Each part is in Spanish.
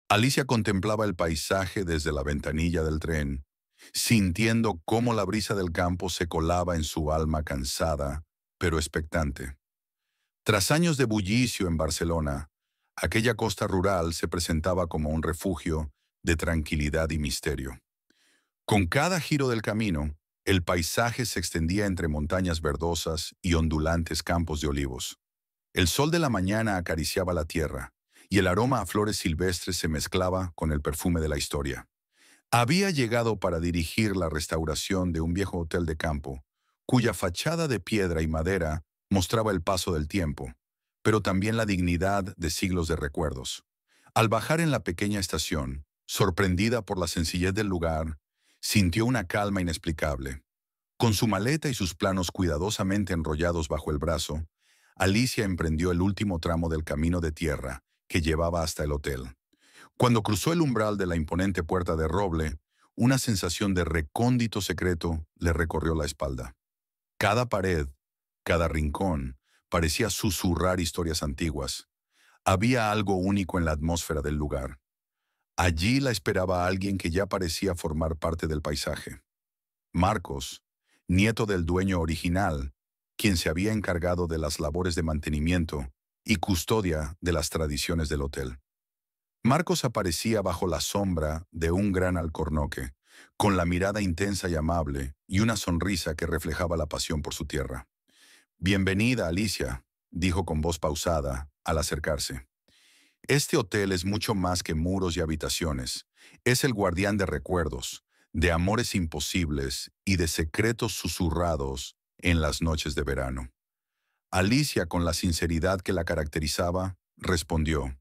Alicia contemplaba el paisaje desde la ventanilla del tren, sintiendo cómo la brisa del campo se colaba en su alma cansada, pero expectante. Tras años de bullicio en Barcelona, aquella costa rural se presentaba como un refugio de tranquilidad y misterio. Con cada giro del camino, el paisaje se extendía entre montañas verdosas y ondulantes campos de olivos. El sol de la mañana acariciaba la tierra, y el aroma a flores silvestres se mezclaba con el perfume de la historia. Había llegado para dirigir la restauración de un viejo hotel de campo, cuya fachada de piedra y madera mostraba el paso del tiempo, pero también la dignidad de siglos de recuerdos. Al bajar en la pequeña estación, sorprendida por la sencillez del lugar, sintió una calma inexplicable. Con su maleta y sus planos cuidadosamente enrollados bajo el brazo, Alicia emprendió el último tramo del camino de tierra que llevaba hasta el hotel. Cuando cruzó el umbral de la imponente puerta de roble, una sensación de recóndito secreto le recorrió la espalda. Cada pared, cada rincón, parecía susurrar historias antiguas. Había algo único en la atmósfera del lugar. Allí la esperaba alguien que ya parecía formar parte del paisaje. Marcos, nieto del dueño original, quien se había encargado de las labores de mantenimiento y custodia de las tradiciones del hotel. Marcos aparecía bajo la sombra de un gran alcornoque, con la mirada intensa y amable y una sonrisa que reflejaba la pasión por su tierra. «Bienvenida, Alicia», dijo con voz pausada al acercarse. «Este hotel es mucho más que muros y habitaciones. Es el guardián de recuerdos, de amores imposibles y de secretos susurrados en las noches de verano». Alicia, con la sinceridad que la caracterizaba, respondió: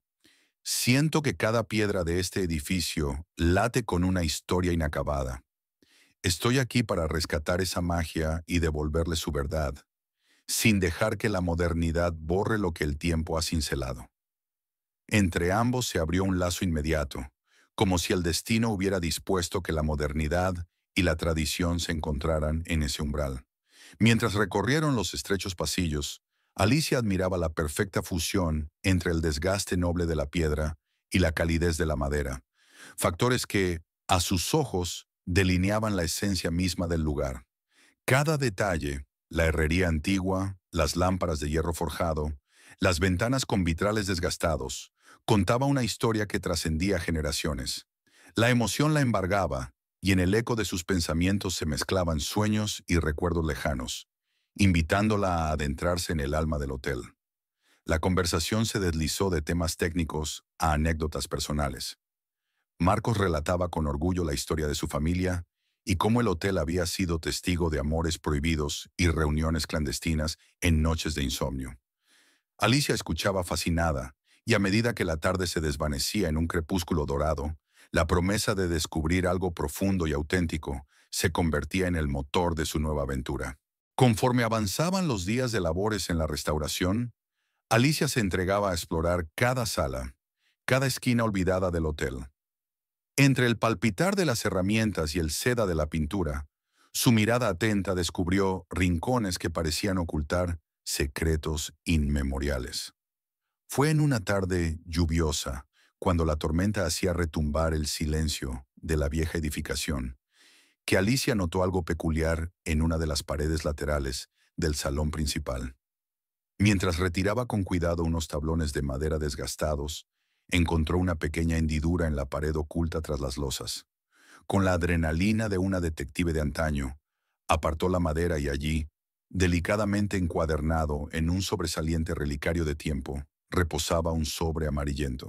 «Siento que cada piedra de este edificio late con una historia inacabada. Estoy aquí para rescatar esa magia y devolverle su verdad, sin dejar que la modernidad borre lo que el tiempo ha cincelado». Entre ambos se abrió un lazo inmediato, como si el destino hubiera dispuesto que la modernidad y la tradición se encontraran en ese umbral. Mientras recorrieron los estrechos pasillos, Alicia admiraba la perfecta fusión entre el desgaste noble de la piedra y la calidez de la madera, factores que, a sus ojos, delineaban la esencia misma del lugar. Cada detalle, la herrería antigua, las lámparas de hierro forjado, las ventanas con vitrales desgastados, contaba una historia que trascendía generaciones. La emoción la embargaba, y en el eco de sus pensamientos se mezclaban sueños y recuerdos lejanos, invitándola a adentrarse en el alma del hotel. La conversación se deslizó de temas técnicos a anécdotas personales. Marcos relataba con orgullo la historia de su familia y cómo el hotel había sido testigo de amores prohibidos y reuniones clandestinas en noches de insomnio. Alicia escuchaba fascinada, y a medida que la tarde se desvanecía en un crepúsculo dorado, la promesa de descubrir algo profundo y auténtico se convertía en el motor de su nueva aventura. Conforme avanzaban los días de labores en la restauración, Alicia se entregaba a explorar cada sala, cada esquina olvidada del hotel. Entre el palpitar de las herramientas y el seda de la pintura, su mirada atenta descubrió rincones que parecían ocultar secretos inmemoriales. Fue en una tarde lluviosa, cuando la tormenta hacía retumbar el silencio de la vieja edificación, que Alicia notó algo peculiar en una de las paredes laterales del salón principal. Mientras retiraba con cuidado unos tablones de madera desgastados, encontró una pequeña hendidura en la pared oculta tras las losas. Con la adrenalina de una detective de antaño, apartó la madera y allí, delicadamente encuadernado en un sobresaliente relicario de tiempo, reposaba un sobre amarillento.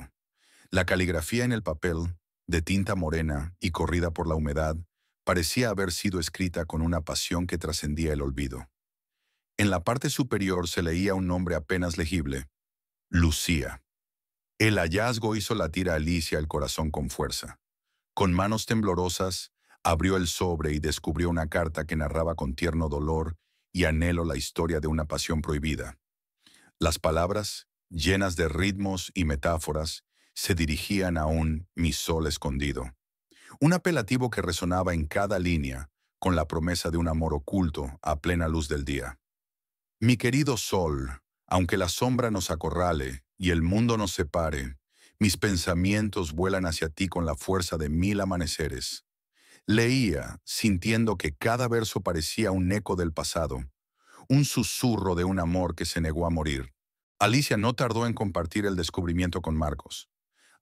La caligrafía en el papel, de tinta morena y corrida por la humedad, parecía haber sido escrita con una pasión que trascendía el olvido. En la parte superior se leía un nombre apenas legible: Lucía. El hallazgo hizo latir a Alicia el corazón con fuerza. Con manos temblorosas, abrió el sobre y descubrió una carta que narraba con tierno dolor y anhelo la historia de una pasión prohibida. Las palabras, llenas de ritmos y metáforas, se dirigían a un «mi sol escondido», un apelativo que resonaba en cada línea, con la promesa de un amor oculto a plena luz del día. «Mi querido sol, aunque la sombra nos acorrale y el mundo nos separe, Mis pensamientos vuelan hacia ti con la fuerza de 1000 amaneceres. Leía, sintiendo que cada verso parecía un eco del pasado, un susurro de un amor que se negó a morir. Alicia no tardó en compartir el descubrimiento con Marcos.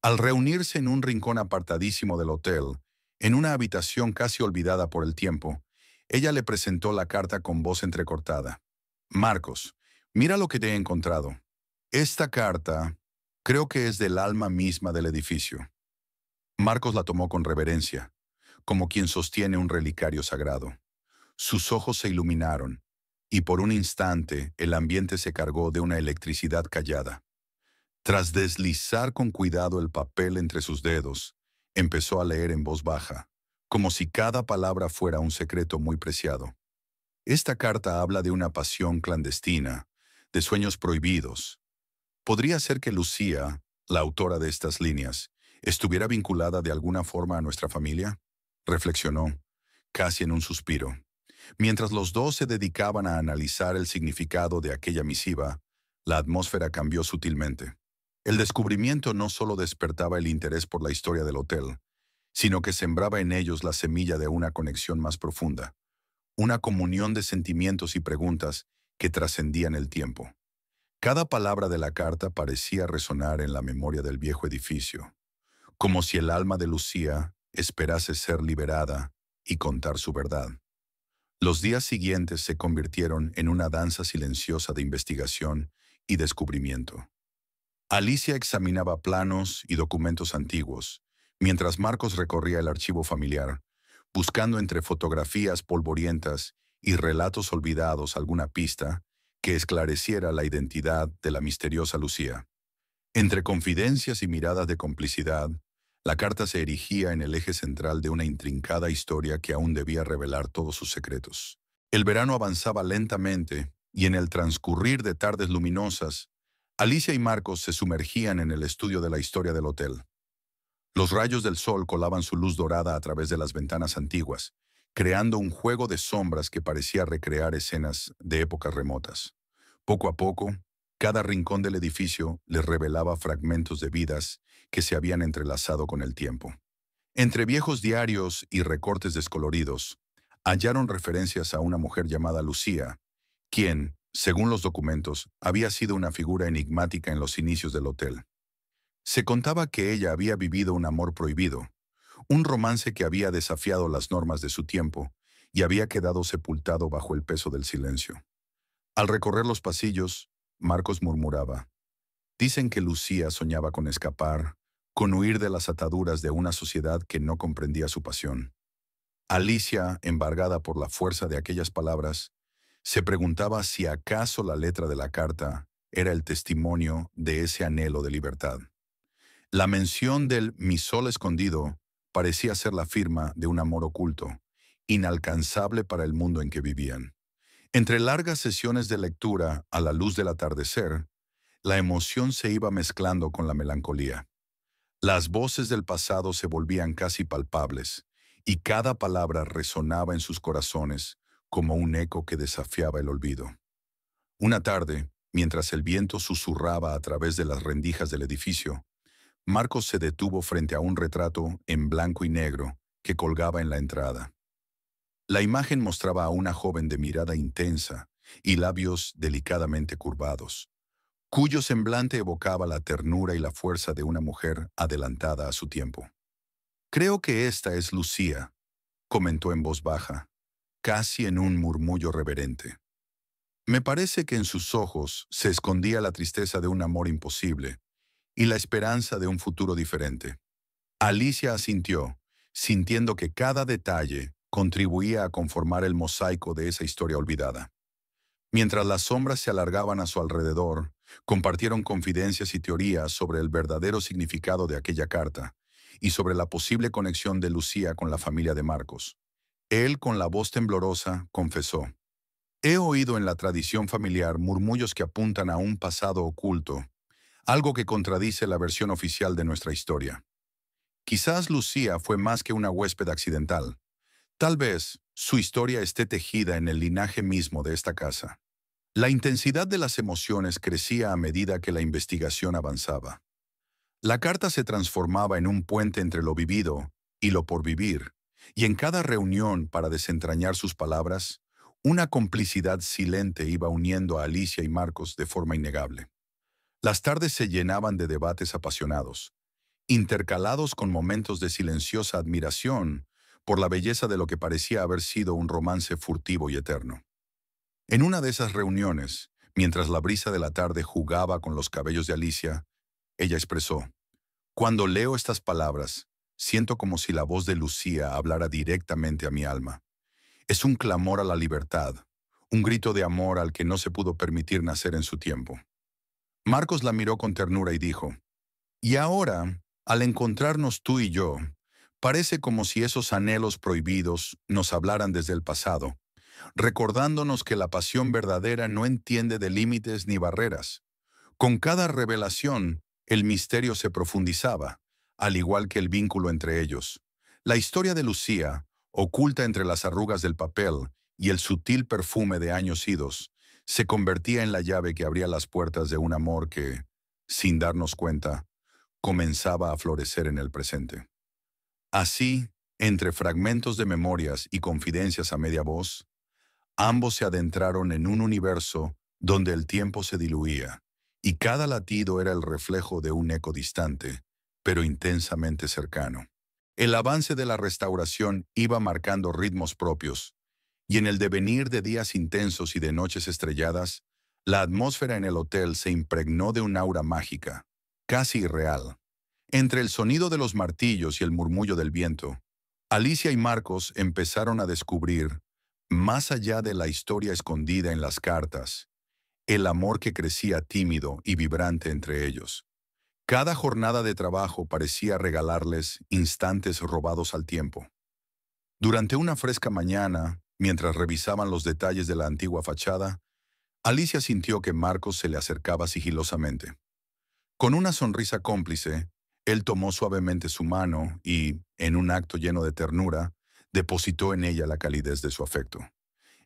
Al reunirse en un rincón apartadísimo del hotel, en una habitación casi olvidada por el tiempo, ella le presentó la carta con voz entrecortada. Marcos, mira lo que te he encontrado. Esta carta creo que es del alma misma del edificio. Marcos la tomó con reverencia, como quien sostiene un relicario sagrado. Sus ojos se iluminaron, y por un instante el ambiente se cargó de una electricidad callada. Tras deslizar con cuidado el papel entre sus dedos, empezó a leer en voz baja, como si cada palabra fuera un secreto muy preciado. Esta carta habla de una pasión clandestina, de sueños prohibidos. ¿Podría ser que Lucía, la autora de estas líneas, estuviera vinculada de alguna forma a nuestra familia? Reflexionó, casi en un suspiro. Mientras los dos se dedicaban a analizar el significado de aquella misiva, la atmósfera cambió sutilmente. El descubrimiento no solo despertaba el interés por la historia del hotel, sino que sembraba en ellos la semilla de una conexión más profunda, una comunión de sentimientos y preguntas que trascendían el tiempo. Cada palabra de la carta parecía resonar en la memoria del viejo edificio, como si el alma de Lucía esperase ser liberada y contar su verdad. Los días siguientes se convirtieron en una danza silenciosa de investigación y descubrimiento. Alicia examinaba planos y documentos antiguos, mientras Marcos recorría el archivo familiar, buscando entre fotografías polvorientas y relatos olvidados alguna pista que esclareciera la identidad de la misteriosa Lucía. Entre confidencias y miradas de complicidad, la carta se erigía en el eje central de una intrincada historia que aún debía revelar todos sus secretos. El verano avanzaba lentamente y en el transcurrir de tardes luminosas, Alicia y Marcos se sumergían en el estudio de la historia del hotel. Los rayos del sol colaban su luz dorada a través de las ventanas antiguas, creando un juego de sombras que parecía recrear escenas de épocas remotas. Poco a poco, cada rincón del edificio les revelaba fragmentos de vidas que se habían entrelazado con el tiempo. Entre viejos diarios y recortes descoloridos, hallaron referencias a una mujer llamada Lucía, quien, según los documentos, había sido una figura enigmática en los inicios del hotel. Se contaba que ella había vivido un amor prohibido, un romance que había desafiado las normas de su tiempo y había quedado sepultado bajo el peso del silencio. Al recorrer los pasillos, Marcos murmuraba: dicen que Lucía soñaba con escapar, con huir de las ataduras de una sociedad que no comprendía su pasión. Alicia, embargada por la fuerza de aquellas palabras, se preguntaba si acaso la letra de la carta era el testimonio de ese anhelo de libertad. La mención del mi sol escondido parecía ser la firma de un amor oculto, inalcanzable para el mundo en que vivían. Entre largas sesiones de lectura a la luz del atardecer, la emoción se iba mezclando con la melancolía. Las voces del pasado se volvían casi palpables, y cada palabra resonaba en sus corazones como un eco que desafiaba el olvido. Una tarde, mientras el viento susurraba a través de las rendijas del edificio, Marcos se detuvo frente a un retrato en blanco y negro que colgaba en la entrada. La imagen mostraba a una joven de mirada intensa y labios delicadamente curvados, cuyo semblante evocaba la ternura y la fuerza de una mujer adelantada a su tiempo. «Creo que esta es Lucía», comentó en voz baja, casi en un murmullo reverente. Me parece que en sus ojos se escondía la tristeza de un amor imposible y la esperanza de un futuro diferente. Alicia asintió, sintiendo que cada detalle contribuía a conformar el mosaico de esa historia olvidada. Mientras las sombras se alargaban a su alrededor, compartieron confidencias y teorías sobre el verdadero significado de aquella carta y sobre la posible conexión de Lucía con la familia de Marcos. Él, con la voz temblorosa, confesó: «He oído en la tradición familiar murmullos que apuntan a un pasado oculto, algo que contradice la versión oficial de nuestra historia. Quizás Lucía fue más que una huésped accidental. Tal vez su historia esté tejida en el linaje mismo de esta casa». La intensidad de las emociones crecía a medida que la investigación avanzaba. La carta se transformaba en un puente entre lo vivido y lo por vivir, y en cada reunión para desentrañar sus palabras, una complicidad silente iba uniendo a Alicia y Marcos de forma innegable. Las tardes se llenaban de debates apasionados, intercalados con momentos de silenciosa admiración por la belleza de lo que parecía haber sido un romance furtivo y eterno. En una de esas reuniones, mientras la brisa de la tarde jugaba con los cabellos de Alicia, ella expresó: cuando leo estas palabras, siento como si la voz de Lucía hablara directamente a mi alma. Es un clamor a la libertad, un grito de amor al que no se pudo permitir nacer en su tiempo. Marcos la miró con ternura y dijo: y ahora, al encontrarnos tú y yo, parece como si esos anhelos prohibidos nos hablaran desde el pasado, recordándonos que la pasión verdadera no entiende de límites ni barreras. Con cada revelación, el misterio se profundizaba, al igual que el vínculo entre ellos. La historia de Lucía, oculta entre las arrugas del papel y el sutil perfume de años idos, se convertía en la llave que abría las puertas de un amor que, sin darnos cuenta, comenzaba a florecer en el presente. Así, entre fragmentos de memorias y confidencias a media voz, ambos se adentraron en un universo donde el tiempo se diluía, y cada latido era el reflejo de un eco distante, pero intensamente cercano. El avance de la restauración iba marcando ritmos propios, y en el devenir de días intensos y de noches estrelladas, la atmósfera en el hotel se impregnó de un aura mágica, casi irreal. Entre el sonido de los martillos y el murmullo del viento, Alicia y Marcos empezaron a descubrir, más allá de la historia escondida en las cartas, el amor que crecía tímido y vibrante entre ellos. Cada jornada de trabajo parecía regalarles instantes robados al tiempo. Durante una fresca mañana, mientras revisaban los detalles de la antigua fachada, Alicia sintió que Marcos se le acercaba sigilosamente. Con una sonrisa cómplice, él tomó suavemente su mano y, en un acto lleno de ternura, depositó en ella la calidez de su afecto.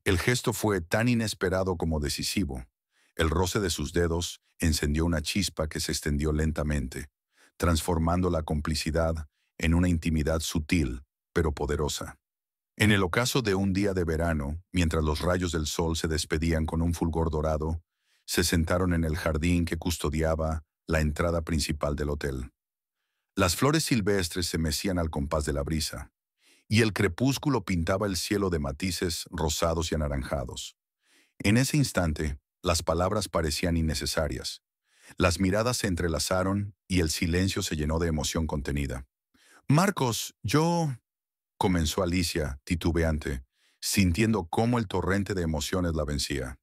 El gesto fue tan inesperado como decisivo. El roce de sus dedos encendió una chispa que se extendió lentamente, transformando la complicidad en una intimidad sutil, pero poderosa. En el ocaso de un día de verano, mientras los rayos del sol se despedían con un fulgor dorado, se sentaron en el jardín que custodiaba la entrada principal del hotel. Las flores silvestres se mecían al compás de la brisa, y el crepúsculo pintaba el cielo de matices rosados y anaranjados. En ese instante, las palabras parecían innecesarias. Las miradas se entrelazaron y el silencio se llenó de emoción contenida. «Marcos, yo...» comenzó Alicia, titubeante, sintiendo cómo el torrente de emociones la vencía.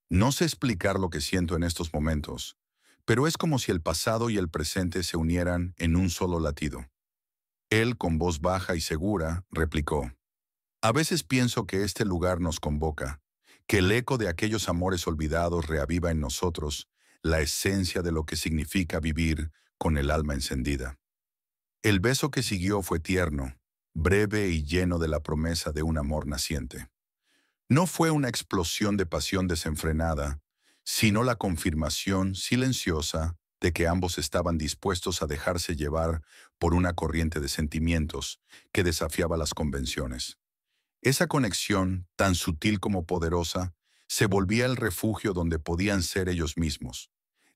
«No sé explicar lo que siento en estos momentos, pero es como si el pasado y el presente se unieran en un solo latido». Él, con voz baja y segura, replicó: «A veces pienso que este lugar nos convoca, que el eco de aquellos amores olvidados reaviva en nosotros la esencia de lo que significa vivir con el alma encendida». El beso que siguió fue tierno, breve y lleno de la promesa de un amor naciente. No fue una explosión de pasión desenfrenada, sino la confirmación silenciosa de que ambos estaban dispuestos a dejarse llevar por una corriente de sentimientos que desafiaba las convenciones. Esa conexión, tan sutil como poderosa, se volvía el refugio donde podían ser ellos mismos,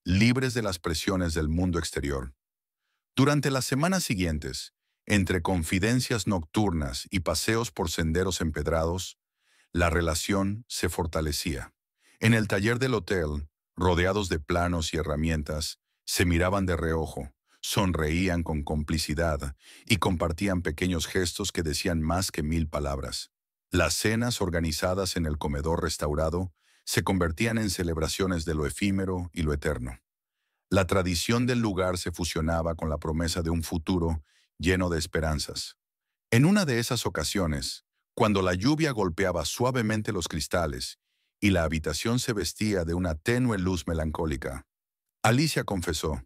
libres de las presiones del mundo exterior. Durante las semanas siguientes, entre confidencias nocturnas y paseos por senderos empedrados, la relación se fortalecía. En el taller del hotel, rodeados de planos y herramientas, se miraban de reojo, sonreían con complicidad y compartían pequeños gestos que decían más que 1000 palabras. Las cenas organizadas en el comedor restaurado se convertían en celebraciones de lo efímero y lo eterno. La tradición del lugar se fusionaba con la promesa de un futuro lleno de esperanzas. En una de esas ocasiones, cuando la lluvia golpeaba suavemente los cristales y la habitación se vestía de una tenue luz melancólica, Alicia confesó: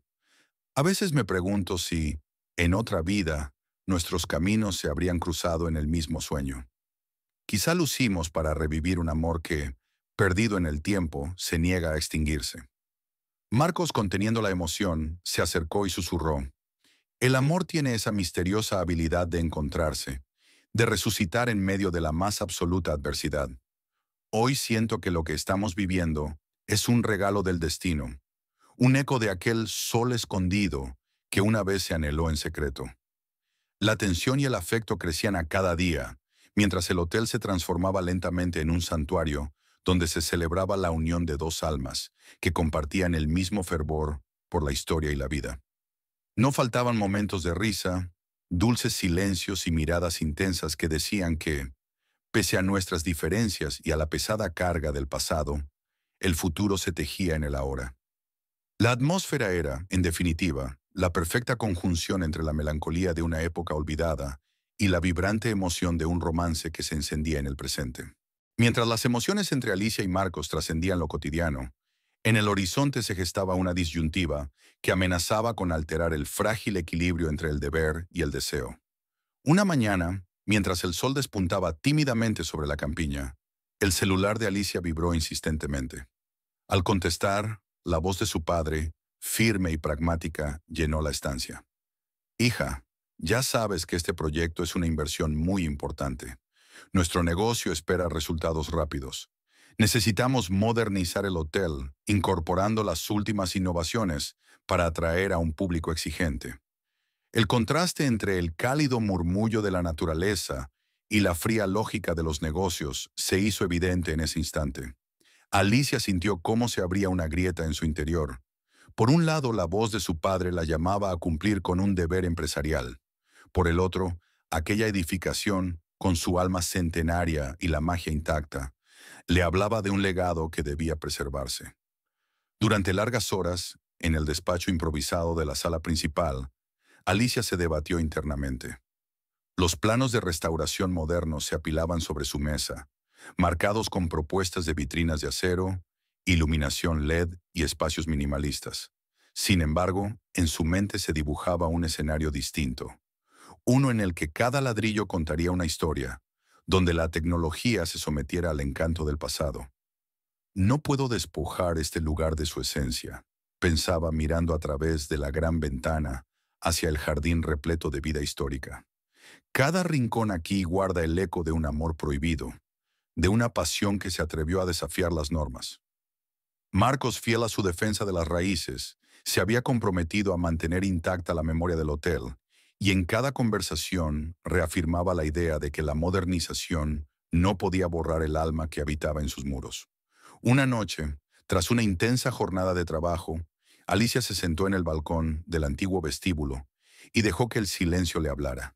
«A veces me pregunto si, en otra vida, nuestros caminos se habrían cruzado en el mismo sueño. Quizá lucimos para revivir un amor que, perdido en el tiempo, se niega a extinguirse». Marcos, conteniendo la emoción, se acercó y susurró: el amor tiene esa misteriosa habilidad de encontrarse, de resucitar en medio de la más absoluta adversidad. Hoy siento que lo que estamos viviendo es un regalo del destino, un eco de aquel sol escondido que una vez se anheló en secreto. La tensión y el afecto crecían a cada día, mientras el hotel se transformaba lentamente en un santuario donde se celebraba la unión de dos almas que compartían el mismo fervor por la historia y la vida. No faltaban momentos de risa, dulces silencios y miradas intensas que decían que, pese a nuestras diferencias y a la pesada carga del pasado, el futuro se tejía en el ahora. La atmósfera era, en definitiva, la perfecta conjunción entre la melancolía de una época olvidada y la vibrante emoción de un romance que se encendía en el presente. Mientras las emociones entre Alicia y Marcos trascendían lo cotidiano, en el horizonte se gestaba una disyuntiva que amenazaba con alterar el frágil equilibrio entre el deber y el deseo. Una mañana, mientras el sol despuntaba tímidamente sobre la campiña, el celular de Alicia vibró insistentemente. Al contestar, la voz de su padre, firme y pragmática, llenó la estancia. Hija, ya sabes que este proyecto es una inversión muy importante. Nuestro negocio espera resultados rápidos. Necesitamos modernizar el hotel, incorporando las últimas innovaciones para atraer a un público exigente. El contraste entre el cálido murmullo de la naturaleza y la fría lógica de los negocios se hizo evidente en ese instante. Alicia sintió cómo se abría una grieta en su interior. Por un lado, la voz de su padre la llamaba a cumplir con un deber empresarial. Por el otro, aquella edificación, con su alma centenaria y la magia intacta, le hablaba de un legado que debía preservarse. Durante largas horas, en el despacho improvisado de la sala principal, Alicia se debatió internamente. Los planos de restauración modernos se apilaban sobre su mesa, marcados con propuestas de vitrinas de acero, iluminación LED y espacios minimalistas. Sin embargo, en su mente se dibujaba un escenario distinto, uno en el que cada ladrillo contaría una historia, donde la tecnología se sometiera al encanto del pasado. No puedo despojar este lugar de su esencia, pensaba mirando a través de la gran ventana hacia el jardín repleto de vida histórica. Cada rincón aquí guarda el eco de un amor prohibido, de una pasión que se atrevió a desafiar las normas. Marcos, fiel a su defensa de las raíces, se había comprometido a mantener intacta la memoria del hotel, y en cada conversación reafirmaba la idea de que la modernización no podía borrar el alma que habitaba en sus muros. Una noche, tras una intensa jornada de trabajo, Alicia se sentó en el balcón del antiguo vestíbulo y dejó que el silencio le hablara.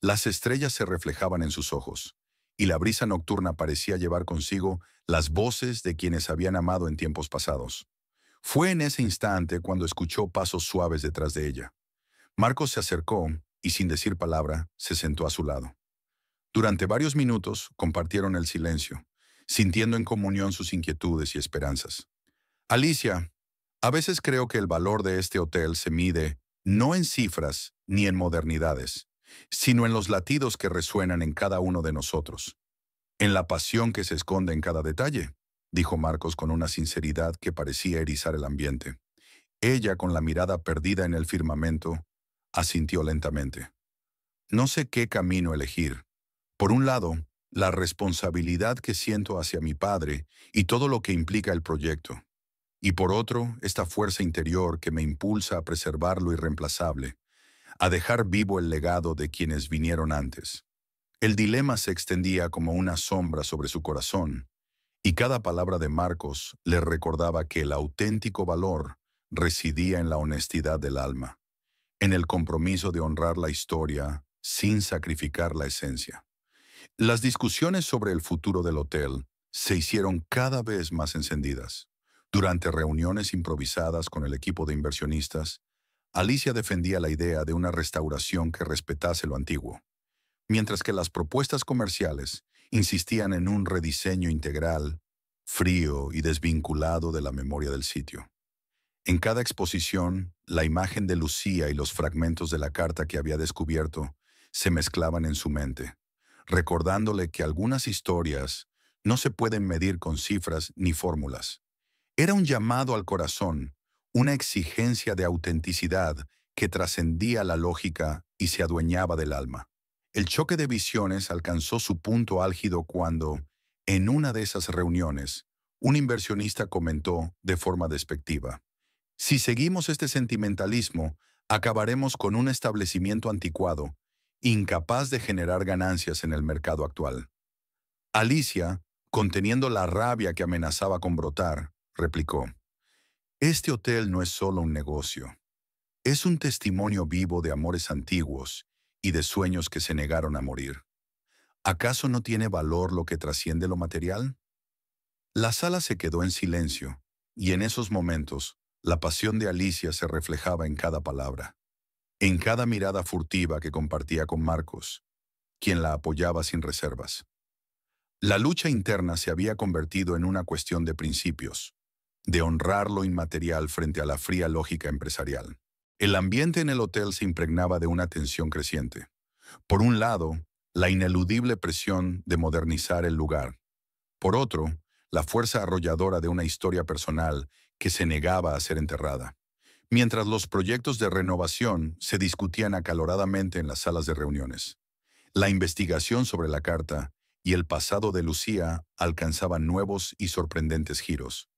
Las estrellas se reflejaban en sus ojos, y la brisa nocturna parecía llevar consigo las voces de quienes habían amado en tiempos pasados. Fue en ese instante cuando escuchó pasos suaves detrás de ella. Marcos se acercó y, sin decir palabra, se sentó a su lado. Durante varios minutos compartieron el silencio, sintiendo en comunión sus inquietudes y esperanzas. Alicia, a veces creo que el valor de este hotel se mide no en cifras ni en modernidades, sino en los latidos que resuenan en cada uno de nosotros, en la pasión que se esconde en cada detalle, dijo Marcos con una sinceridad que parecía erizar el ambiente. Ella, con la mirada perdida en el firmamento, asintió lentamente. No sé qué camino elegir. Por un lado, la responsabilidad que siento hacia mi padre y todo lo que implica el proyecto. Y por otro, esta fuerza interior que me impulsa a preservar lo irreemplazable, a dejar vivo el legado de quienes vinieron antes. El dilema se extendía como una sombra sobre su corazón, y cada palabra de Marcos le recordaba que el auténtico valor residía en la honestidad del alma, en el compromiso de honrar la historia sin sacrificar la esencia. Las discusiones sobre el futuro del hotel se hicieron cada vez más encendidas. Durante reuniones improvisadas con el equipo de inversionistas, Alicia defendía la idea de una restauración que respetase lo antiguo, mientras que las propuestas comerciales insistían en un rediseño integral, frío y desvinculado de la memoria del sitio. En cada exposición, la imagen de Lucía y los fragmentos de la carta que había descubierto se mezclaban en su mente, recordándole que algunas historias no se pueden medir con cifras ni fórmulas. Era un llamado al corazón, una exigencia de autenticidad que trascendía la lógica y se adueñaba del alma. El choque de visiones alcanzó su punto álgido cuando, en una de esas reuniones, un inversionista comentó de forma despectiva: si seguimos este sentimentalismo, acabaremos con un establecimiento anticuado, incapaz de generar ganancias en el mercado actual. Alicia, conteniendo la rabia que amenazaba con brotar, replicó: este hotel no es solo un negocio, es un testimonio vivo de amores antiguos y de sueños que se negaron a morir. ¿Acaso no tiene valor lo que trasciende lo material? La sala se quedó en silencio, y en esos momentos, la pasión de Alicia se reflejaba en cada palabra, en cada mirada furtiva que compartía con Marcos, quien la apoyaba sin reservas. La lucha interna se había convertido en una cuestión de principios, de honrar lo inmaterial frente a la fría lógica empresarial. El ambiente en el hotel se impregnaba de una tensión creciente. Por un lado, la ineludible presión de modernizar el lugar. Por otro, la fuerza arrolladora de una historia personal que se negaba a ser enterrada. Mientras los proyectos de renovación se discutían acaloradamente en las salas de reuniones. La investigación sobre la carta y el pasado de Lucía alcanzaban nuevos y sorprendentes giros.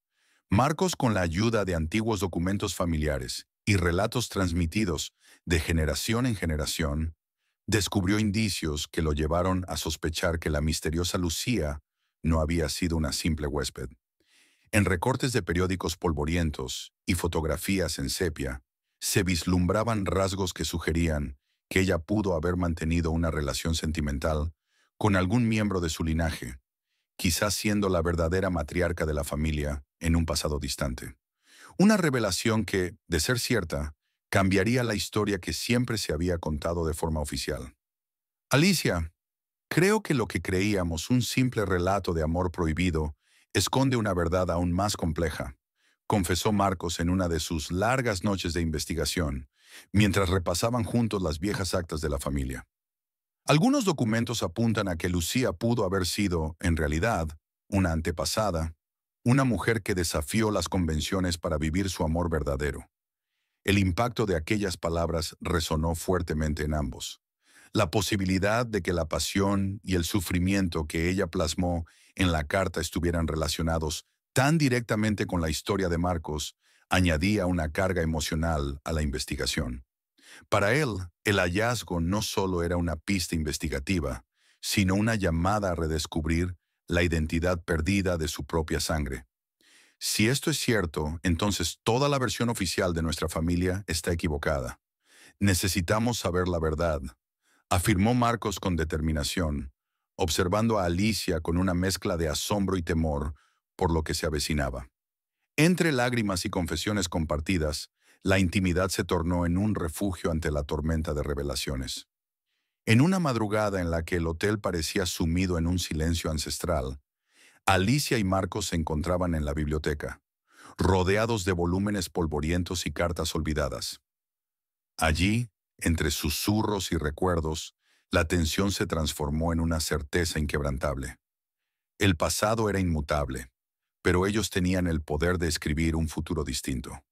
Marcos, con la ayuda de antiguos documentos familiares y relatos transmitidos de generación en generación, descubrió indicios que lo llevaron a sospechar que la misteriosa Lucía no había sido una simple huésped. En recortes de periódicos polvorientos y fotografías en sepia, se vislumbraban rasgos que sugerían que ella pudo haber mantenido una relación sentimental con algún miembro de su linaje, quizás siendo la verdadera matriarca de la familia en un pasado distante. Una revelación que, de ser cierta, cambiaría la historia que siempre se había contado de forma oficial. Alicia, creo que lo que creíamos un simple relato de amor prohibido esconde una verdad aún más compleja, confesó Marcos en una de sus largas noches de investigación, mientras repasaban juntos las viejas actas de la familia. Algunos documentos apuntan a que Lucía pudo haber sido, en realidad, una antepasada, una mujer que desafió las convenciones para vivir su amor verdadero. El impacto de aquellas palabras resonó fuertemente en ambos. La posibilidad de que la pasión y el sufrimiento que ella plasmó en la carta estuvieran relacionados tan directamente con la historia de Marcos añadía una carga emocional a la investigación. Para él, el hallazgo no solo era una pista investigativa, sino una llamada a redescubrir la identidad perdida de su propia sangre. Si esto es cierto, entonces toda la versión oficial de nuestra familia está equivocada. Necesitamos saber la verdad, afirmó Marcos con determinación, observando a Alicia con una mezcla de asombro y temor por lo que se avecinaba. Entre lágrimas y confesiones compartidas, la intimidad se tornó en un refugio ante la tormenta de revelaciones. En una madrugada en la que el hotel parecía sumido en un silencio ancestral, Alicia y Marcos se encontraban en la biblioteca, rodeados de volúmenes polvorientos y cartas olvidadas. Allí, entre susurros y recuerdos, la tensión se transformó en una certeza inquebrantable. El pasado era inmutable, pero ellos tenían el poder de escribir un futuro distinto.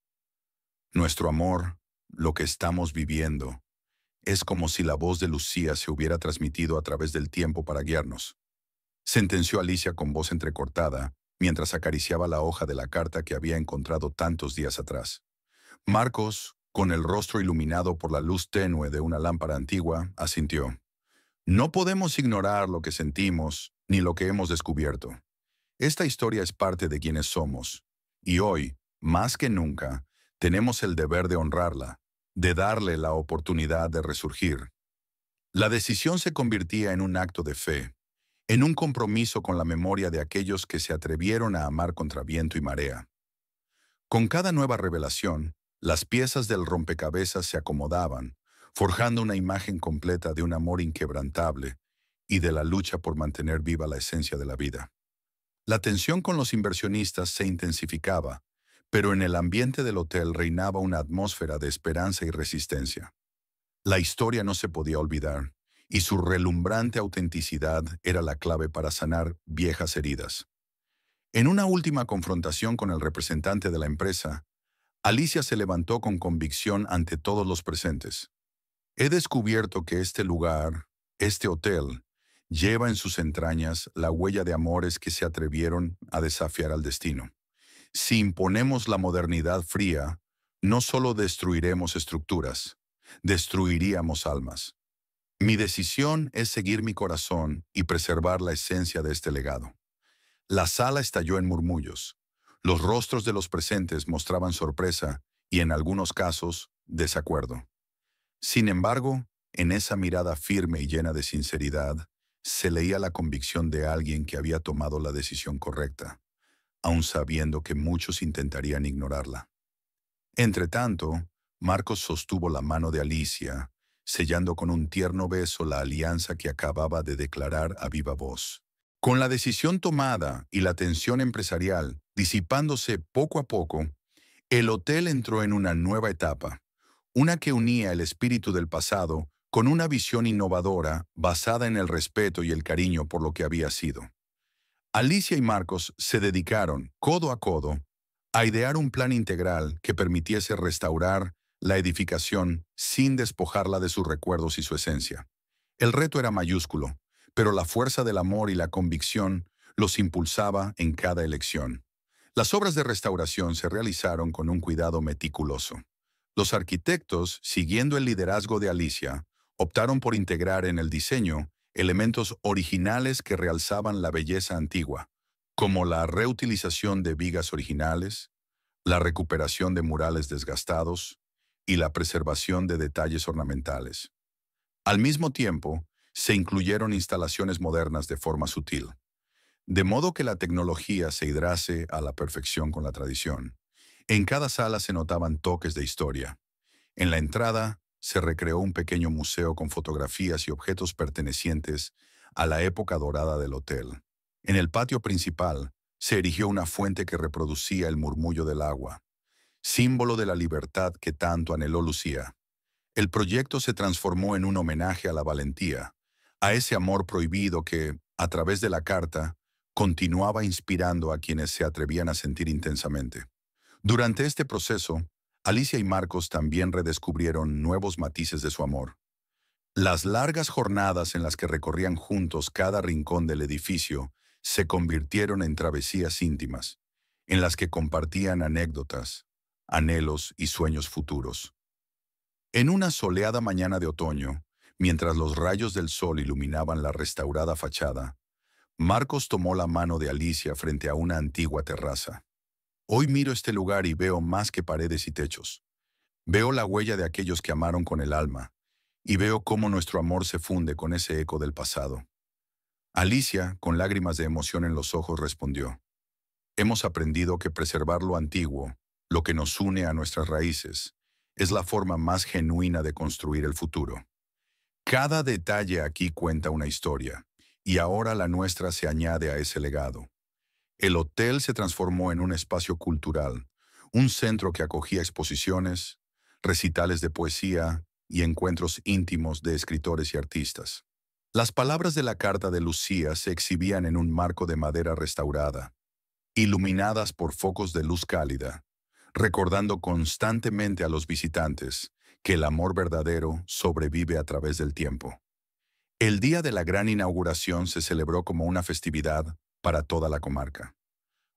Nuestro amor, lo que estamos viviendo, es como si la voz de Lucía se hubiera transmitido a través del tiempo para guiarnos, sentenció Alicia con voz entrecortada, mientras acariciaba la hoja de la carta que había encontrado tantos días atrás. Marcos, con el rostro iluminado por la luz tenue de una lámpara antigua, asintió. No podemos ignorar lo que sentimos ni lo que hemos descubierto. Esta historia es parte de quienes somos, y hoy, más que nunca, tenemos el deber de honrarla, de darle la oportunidad de resurgir. La decisión se convertía en un acto de fe, en un compromiso con la memoria de aquellos que se atrevieron a amar contra viento y marea. Con cada nueva revelación, las piezas del rompecabezas se acomodaban, forjando una imagen completa de un amor inquebrantable y de la lucha por mantener viva la esencia de la vida. La tensión con los inversionistas se intensificaba, pero en el ambiente del hotel reinaba una atmósfera de esperanza y resistencia. La historia no se podía olvidar, y su relumbrante autenticidad era la clave para sanar viejas heridas. En una última confrontación con el representante de la empresa, Alicia se levantó con convicción ante todos los presentes. He descubierto que este lugar, este hotel, lleva en sus entrañas la huella de amores que se atrevieron a desafiar al destino. Si imponemos la modernidad fría, no solo destruiremos estructuras, destruiríamos almas. Mi decisión es seguir mi corazón y preservar la esencia de este legado. La sala estalló en murmullos. Los rostros de los presentes mostraban sorpresa y, en algunos casos, desacuerdo. Sin embargo, en esa mirada firme y llena de sinceridad, se leía la convicción de alguien que había tomado la decisión correcta, aun sabiendo que muchos intentarían ignorarla. Entretanto, Marcos sostuvo la mano de Alicia, sellando con un tierno beso la alianza que acababa de declarar a viva voz. Con la decisión tomada y la tensión empresarial disipándose poco a poco, el hotel entró en una nueva etapa, una que unía el espíritu del pasado con una visión innovadora basada en el respeto y el cariño por lo que había sido. Alicia y Marcos se dedicaron, codo a codo, a idear un plan integral que permitiese restaurar la edificación sin despojarla de sus recuerdos y su esencia. El reto era mayúsculo, pero la fuerza del amor y la convicción los impulsaba en cada elección. Las obras de restauración se realizaron con un cuidado meticuloso. Los arquitectos, siguiendo el liderazgo de Alicia, optaron por integrar en el diseño elementos originales que realzaban la belleza antigua, como la reutilización de vigas originales, la recuperación de murales desgastados y la preservación de detalles ornamentales. Al mismo tiempo, se incluyeron instalaciones modernas de forma sutil, de modo que la tecnología se hidrase a la perfección con la tradición. En cada sala se notaban toques de historia. En la entrada se recreó un pequeño museo con fotografías y objetos pertenecientes a la época dorada del hotel. En el patio principal se erigió una fuente que reproducía el murmullo del agua, símbolo de la libertad que tanto anheló Lucía. El proyecto se transformó en un homenaje a la valentía, a ese amor prohibido que, a través de la carta, continuaba inspirando a quienes se atrevían a sentir intensamente. Durante este proceso, Alicia y Marcos también redescubrieron nuevos matices de su amor. Las largas jornadas en las que recorrían juntos cada rincón del edificio se convirtieron en travesías íntimas, en las que compartían anécdotas, anhelos y sueños futuros. En una soleada mañana de otoño, mientras los rayos del sol iluminaban la restaurada fachada, Marcos tomó la mano de Alicia frente a una antigua terraza. Hoy miro este lugar y veo más que paredes y techos. Veo la huella de aquellos que amaron con el alma, y veo cómo nuestro amor se funde con ese eco del pasado. Alicia, con lágrimas de emoción en los ojos, respondió: hemos aprendido que preservar lo antiguo, lo que nos une a nuestras raíces, es la forma más genuina de construir el futuro. Cada detalle aquí cuenta una historia, y ahora la nuestra se añade a ese legado. El hotel se transformó en un espacio cultural, un centro que acogía exposiciones, recitales de poesía y encuentros íntimos de escritores y artistas. Las palabras de la carta de Lucía se exhibían en un marco de madera restaurada, iluminadas por focos de luz cálida, recordando constantemente a los visitantes que el amor verdadero sobrevive a través del tiempo. El día de la gran inauguración se celebró como una festividad para toda la comarca.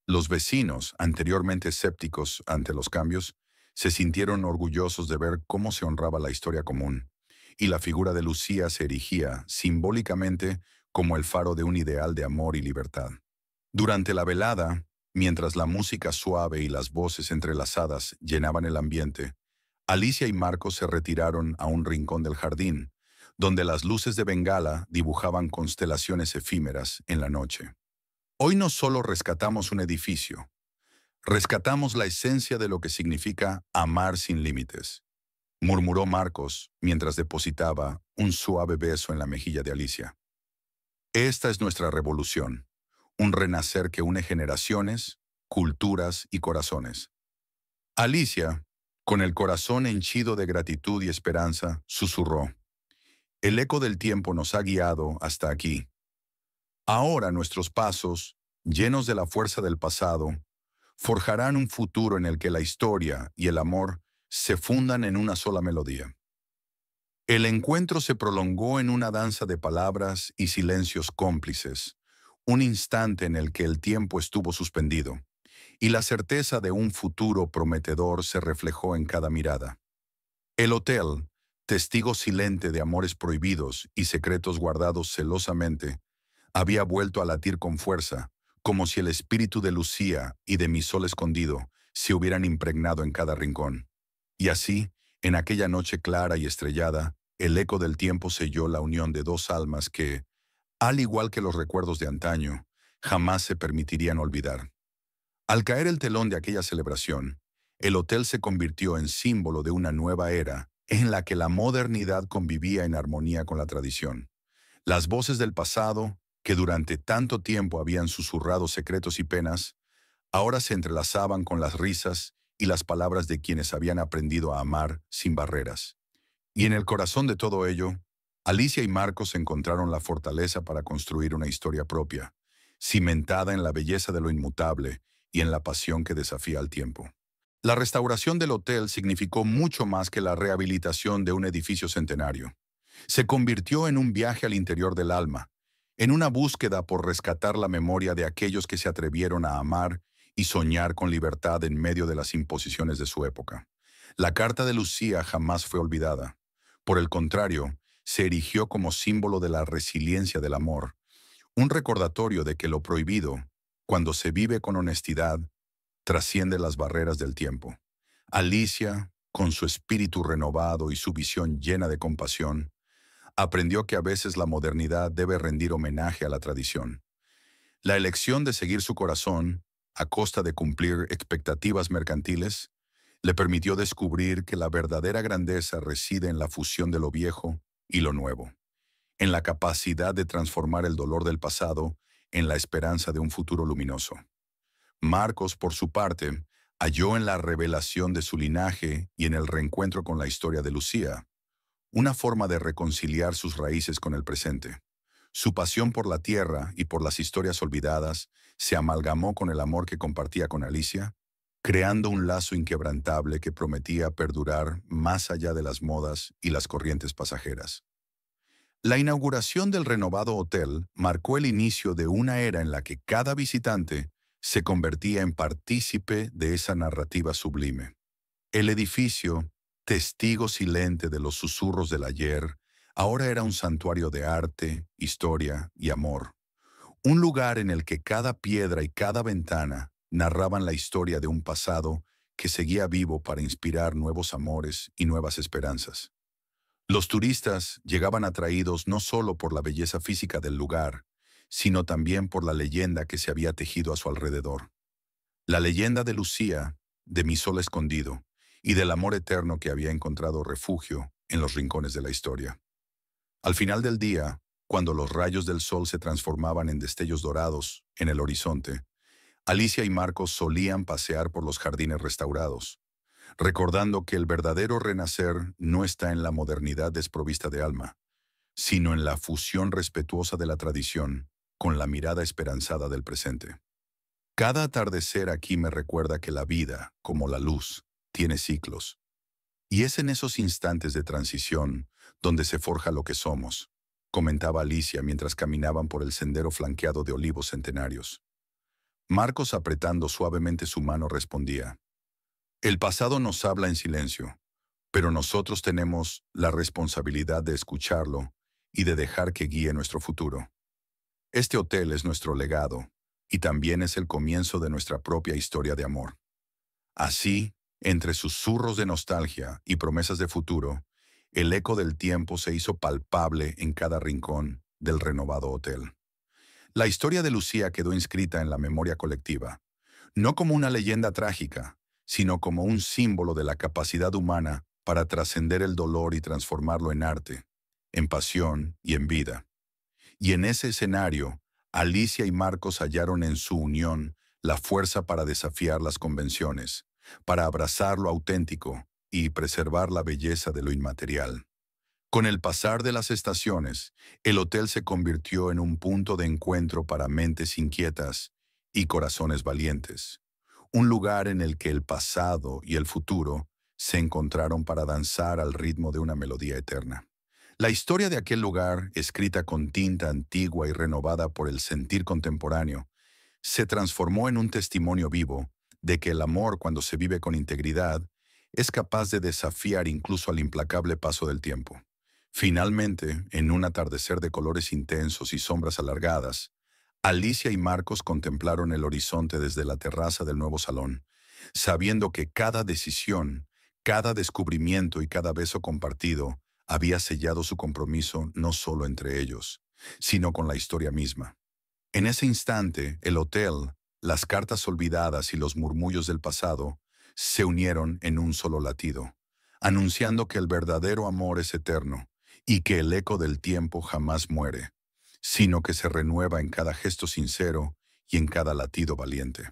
Los vecinos, anteriormente escépticos ante los cambios, se sintieron orgullosos de ver cómo se honraba la historia común, y la figura de Lucía se erigía simbólicamente como el faro de un ideal de amor y libertad. Durante la velada, mientras la música suave y las voces entrelazadas llenaban el ambiente, Alicia y Marcos se retiraron a un rincón del jardín, donde las luces de Bengala dibujaban constelaciones efímeras en la noche. Hoy no solo rescatamos un edificio, rescatamos la esencia de lo que significa amar sin límites, murmuró Marcos mientras depositaba un suave beso en la mejilla de Alicia. Esta es nuestra revolución, un renacer que une generaciones, culturas y corazones. Alicia, con el corazón henchido de gratitud y esperanza, susurró: el eco del tiempo nos ha guiado hasta aquí. Ahora nuestros pasos, llenos de la fuerza del pasado, forjarán un futuro en el que la historia y el amor se fundan en una sola melodía. El encuentro se prolongó en una danza de palabras y silencios cómplices, un instante en el que el tiempo estuvo suspendido, y la certeza de un futuro prometedor se reflejó en cada mirada. El hotel, testigo silente de amores prohibidos y secretos guardados celosamente, había vuelto a latir con fuerza, como si el espíritu de Lucía y de mi sol escondido se hubieran impregnado en cada rincón. Y así, en aquella noche clara y estrellada, el eco del tiempo selló la unión de dos almas que, al igual que los recuerdos de antaño, jamás se permitirían olvidar. Al caer el telón de aquella celebración, el hotel se convirtió en símbolo de una nueva era en la que la modernidad convivía en armonía con la tradición. Las voces del pasado, que durante tanto tiempo habían susurrado secretos y penas, ahora se entrelazaban con las risas y las palabras de quienes habían aprendido a amar sin barreras. Y en el corazón de todo ello, Alicia y Marcos encontraron la fortaleza para construir una historia propia, cimentada en la belleza de lo inmutable y en la pasión que desafía al tiempo. La restauración del hotel significó mucho más que la rehabilitación de un edificio centenario. Se convirtió en un viaje al interior del alma, en una búsqueda por rescatar la memoria de aquellos que se atrevieron a amar y soñar con libertad en medio de las imposiciones de su época. La carta de Lucía jamás fue olvidada. Por el contrario, se erigió como símbolo de la resiliencia del amor, un recordatorio de que lo prohibido, cuando se vive con honestidad, trasciende las barreras del tiempo. Alicia, con su espíritu renovado y su visión llena de compasión, aprendió que a veces la modernidad debe rendir homenaje a la tradición. La elección de seguir su corazón, a costa de cumplir expectativas mercantiles, le permitió descubrir que la verdadera grandeza reside en la fusión de lo viejo y lo nuevo, en la capacidad de transformar el dolor del pasado en la esperanza de un futuro luminoso. Marcos, por su parte, halló en la revelación de su linaje y en el reencuentro con la historia de Lucía una forma de reconciliar sus raíces con el presente. Su pasión por la tierra y por las historias olvidadas se amalgamó con el amor que compartía con Alicia, creando un lazo inquebrantable que prometía perdurar más allá de las modas y las corrientes pasajeras. La inauguración del renovado hotel marcó el inicio de una era en la que cada visitante se convertía en partícipe de esa narrativa sublime. El edificio, testigo silente de los susurros del ayer, ahora era un santuario de arte, historia y amor. Un lugar en el que cada piedra y cada ventana narraban la historia de un pasado que seguía vivo para inspirar nuevos amores y nuevas esperanzas. Los turistas llegaban atraídos no solo por la belleza física del lugar, sino también por la leyenda que se había tejido a su alrededor. La leyenda de Lucía, de mi sol escondido, y del amor eterno que había encontrado refugio en los rincones de la historia. Al final del día, cuando los rayos del sol se transformaban en destellos dorados en el horizonte, Alicia y Marcos solían pasear por los jardines restaurados, recordando que el verdadero renacer no está en la modernidad desprovista de alma, sino en la fusión respetuosa de la tradición con la mirada esperanzada del presente. Cada atardecer aquí me recuerda que la vida, como la luz, tiene ciclos, y es en esos instantes de transición donde se forja lo que somos, comentaba Alicia mientras caminaban por el sendero flanqueado de olivos centenarios. Marcos, apretando suavemente su mano, respondía: el pasado nos habla en silencio, pero nosotros tenemos la responsabilidad de escucharlo y de dejar que guíe nuestro futuro. Este hotel es nuestro legado, y también es el comienzo de nuestra propia historia de amor. Así, entre susurros de nostalgia y promesas de futuro, el eco del tiempo se hizo palpable en cada rincón del renovado hotel. La historia de Lucía quedó inscrita en la memoria colectiva, no como una leyenda trágica, sino como un símbolo de la capacidad humana para trascender el dolor y transformarlo en arte, en pasión y en vida. Y en ese escenario, Alicia y Marcos hallaron en su unión la fuerza para desafiar las convenciones, para abrazar lo auténtico y preservar la belleza de lo inmaterial. Con el pasar de las estaciones, el hotel se convirtió en un punto de encuentro para mentes inquietas y corazones valientes. un lugar en el que el pasado y el futuro se encontraron para danzar al ritmo de una melodía eterna. La historia de aquel lugar, escrita con tinta antigua y renovada por el sentir contemporáneo, se transformó en un testimonio vivo de que el amor, cuando se vive con integridad, es capaz de desafiar incluso al implacable paso del tiempo. Finalmente, en un atardecer de colores intensos y sombras alargadas, Alicia y Marcos contemplaron el horizonte desde la terraza del nuevo salón, sabiendo que cada decisión, cada descubrimiento y cada beso compartido había sellado su compromiso no solo entre ellos, sino con la historia misma. En ese instante, el hotel, las cartas olvidadas y los murmullos del pasado se unieron en un solo latido, anunciando que el verdadero amor es eterno y que el eco del tiempo jamás muere, sino que se renueva en cada gesto sincero y en cada latido valiente.